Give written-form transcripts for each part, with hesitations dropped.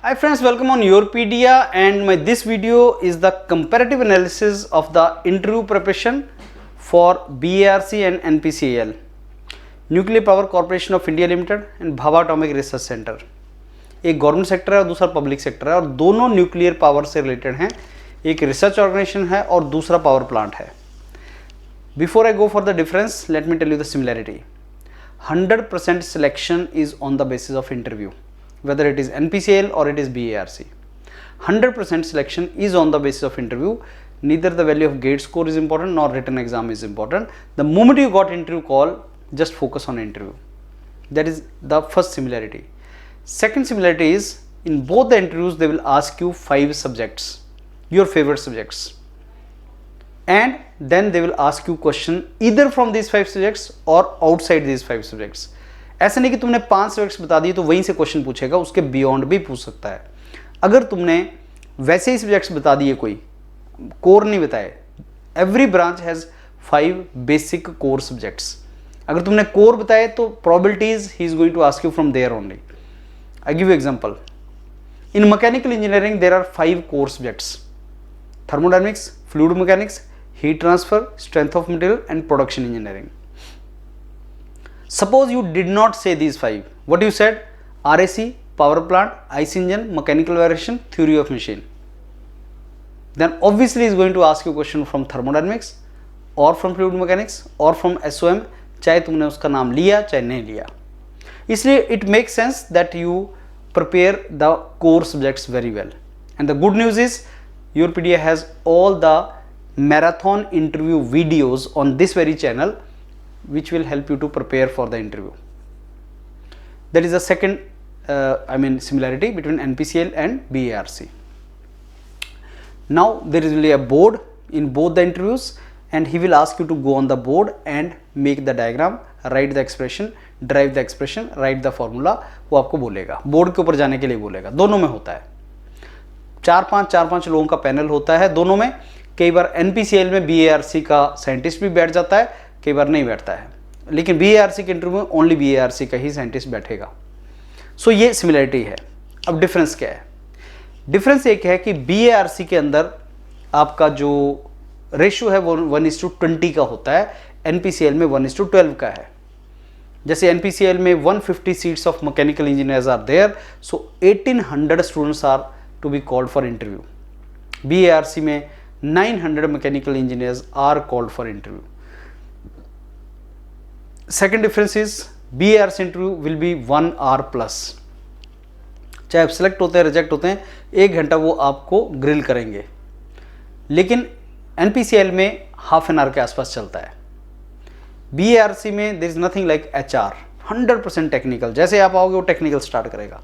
Hi friends, welcome on Yourpedia, and this video is the comparative analysis of the interview preparation for BARC and NPCIL, Nuclear Power Corporation of India Limited and Bhabha Atomic Research Center। एक government sector है और दूसरा public sector है और दोनों nuclear power से related हैं। एक रिसर्च ऑर्गेनाइजेशन है और दूसरा पावर प्लांट है। Before I go for the difference, let me tell you the similarity. 100% selection is on the basis of interview, whether it is NPCIL or it is BARC. 100% selection is on the basis of interview. Neither the value of gate score is important nor written exam is important. The moment you got interview call, just focus on interview. That is the first similarity. Second similarity is, in both the interviews they will ask you 5 subjects, your favorite subjects, and then they will ask you question either from these 5 subjects or outside these 5 subjects. ऐसा नहीं कि तुमने 5 subjects बता दिए तो वहीं से question पूछेगा, उसके बियॉन्ड भी पूछ सकता है। अगर तुमने वैसे ही सब्जेक्ट्स बता दिए, कोई कोर नहीं बताए, every branch has 5 basic core subjects. अगर तुमने कोर बताए तो probabilities he is going to ask you from there only. I give you example. In mechanical engineering there are 5 core subjects: thermodynamics, fluid mechanics, heat transfer, strength of material and production engineering. Suppose you did not say these 5. What you said? RAC, power plant, IC engine, mechanical variation, theory of machine. Then obviously he is going to ask you question from thermodynamics or from fluid mechanics or from SOM, चाहे तुमने उसका नाम लिया चाहे नहीं लिया। इसलिए it makes sense that you prepare the core subjects very well. And the good news is Yourpedia has all the marathon interview videos on this very channel, which will help you to prepare for the interview. That is the second similarity between NPCIL and BARC. Now there is really a board in both the interviews and he will ask you to go on the board and make the diagram, write the expression, derive the expression, write the formula। वो आपको बोलेगा, board के ऊपर जाने के लिए बोलेगा। दोनों में होता है, 4-5 लोगों का पैनल होता है दोनों में। कई बार NPCIL में BARC का साइंटिस्ट भी बैठ जाता है, कई बार नहीं बैठता है, लेकिन BARC के इंटरव्यू में ओनली BARC का ही साइंटिस्ट बैठेगा। सो ये सिमिलरिटी है। अब डिफरेंस क्या है? डिफरेंस एक है कि BARC के अंदर आपका जो रेशियो है वो 1:20 का होता है, NPCIL में 1:12 का है। जैसे NPCIL में 150 seats of mechanical engineers are there, so 1800 students are to be called for interview. BARC में 900 mechanical engineers are called for interview. Second difference is BARC interview will be 1 hour plus। चाहे आप select होते हैं reject होते हैं, 1 घंटा वो आपको ग्रिल करेंगे। लेकिन NPCIL में हाफ एन आवर के आसपास चलता है। BARC में there is nothing like HR, 100% technical. जैसे आप आओगे वो टेक्निकल स्टार्ट करेगा।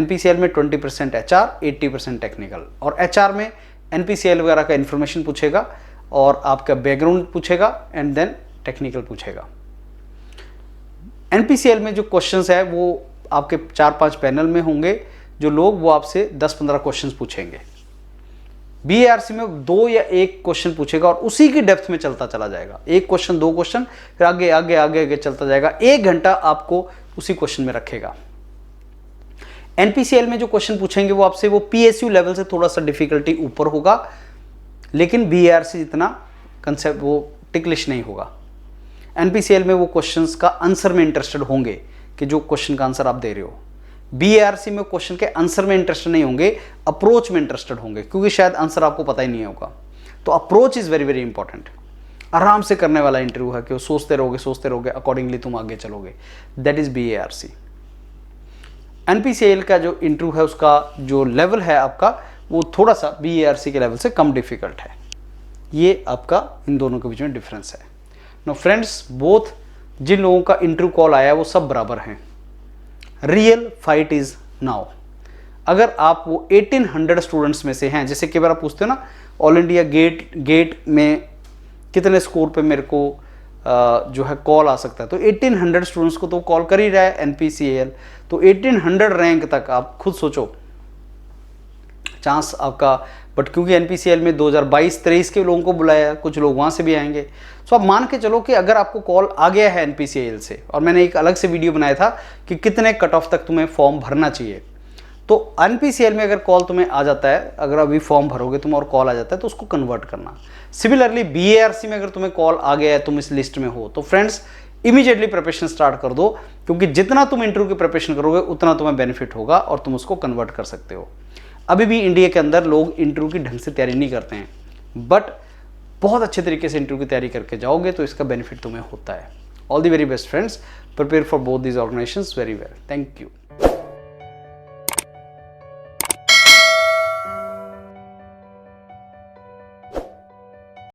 NPCIL में 20% HR, 80% टेक्निकल। और HR में NPCIL वगैरह का इंफॉर्मेशन पूछेगा और आपका बैकग्राउंड पूछेगा एंड देन टेक्निकल पूछेगा। NPCIL में जो क्वेश्चंस है वो आपके 4-5 पैनल में होंगे, जो लोग वो आपसे 10-15 क्वेश्चंस पूछेंगे। BARC में 2 या 1 क्वेश्चन पूछेगा और उसी की डेप्थ में चलता चला जाएगा। 1 क्वेश्चन 2 क्वेश्चन, फिर आगे आगे आगे आगे चलता जाएगा। 1 घंटा आपको उसी क्वेश्चन में रखेगा। NPCIL में जो क्वेश्चन पूछेंगे वो आपसे वो PSU लेवल से थोड़ा सा डिफिकल्टी ऊपर होगा, लेकिन BARC जितना कंसेप्ट वो टिकलिश नहीं होगा। NPCIL में वो क्वेश्चंस का आंसर में इंटरेस्टेड होंगे कि जो क्वेश्चन का आंसर आप दे रहे हो। BARC में क्वेश्चन के आंसर में इंटरेस्टेड नहीं होंगे, अप्रोच में इंटरेस्टेड होंगे, क्योंकि शायद आंसर आपको पता ही नहीं होगा। तो approach is very very important. आराम से करने वाला इंटरव्यू है कि सोचते रहोगे, अकॉर्डिंगली तुम आगे चलोगे। That is BARC। NPCIL का जो इंटरव्यू है उसका जो लेवल है आपका वो थोड़ा सा BARC के लेवल से कम डिफिकल्ट है। ये आपका इन दोनों के बीच में डिफरेंस है। नो फ्रेंड्स, बोथ जिन लोगों का इंटरव्यू कॉल आया वो सब बराबर हैं। Real fight is now. अगर आप वो 1800 स्टूडेंट्स में से हैं, जैसे कई बार आप पूछते हो ना ऑल इंडिया गेट में कितने स्कोर पे मेरे को जो है कॉल आ सकता है, तो 1800 स्टूडेंट्स को तो कॉल कर ही रहा है NPCIL। तो 1800 रैंक तक आप खुद सोचो चांस आपका। बट क्योंकि NPCIL में 2022-23 के लोगों को बुलाया, कुछ लोग वहाँ से भी आएंगे। सो आप मान के चलो कि अगर आपको कॉल आ गया है NPCIL से, और मैंने एक अलग से वीडियो बनाया था कि कितने कट ऑफ तक तुम्हें फॉर्म भरना चाहिए, तो एनपीसीएल में अगर कॉल तुम्हें आ जाता है, अगर अभी फॉर्म भरोगे तुम और कॉल आ जाता है तो उसको कन्वर्ट करना। सिमिलरली बीएआरसी में अगर तुम्हें कॉल आ गया है, तुम इस लिस्ट में हो, तो फ्रेंड्स इमीडिएटली प्रिपरेशन स्टार्ट कर दो, क्योंकि जितना तुम इंटरव्यू की प्रिपरेशन करोगे उतना तुम्हें बेनिफिट होगा और तुम उसको कन्वर्ट कर सकते हो। अभी भी इंडिया के अंदर लोग इंटरव्यू की ढंग से तैयारी नहीं करते हैं, बट बहुत अच्छे तरीके से इंटरव्यू की तैयारी करके जाओगे तो इसका बेनिफिट तुम्हें होता है। All the very best friends, prepare for both these organisations very well. Thank you.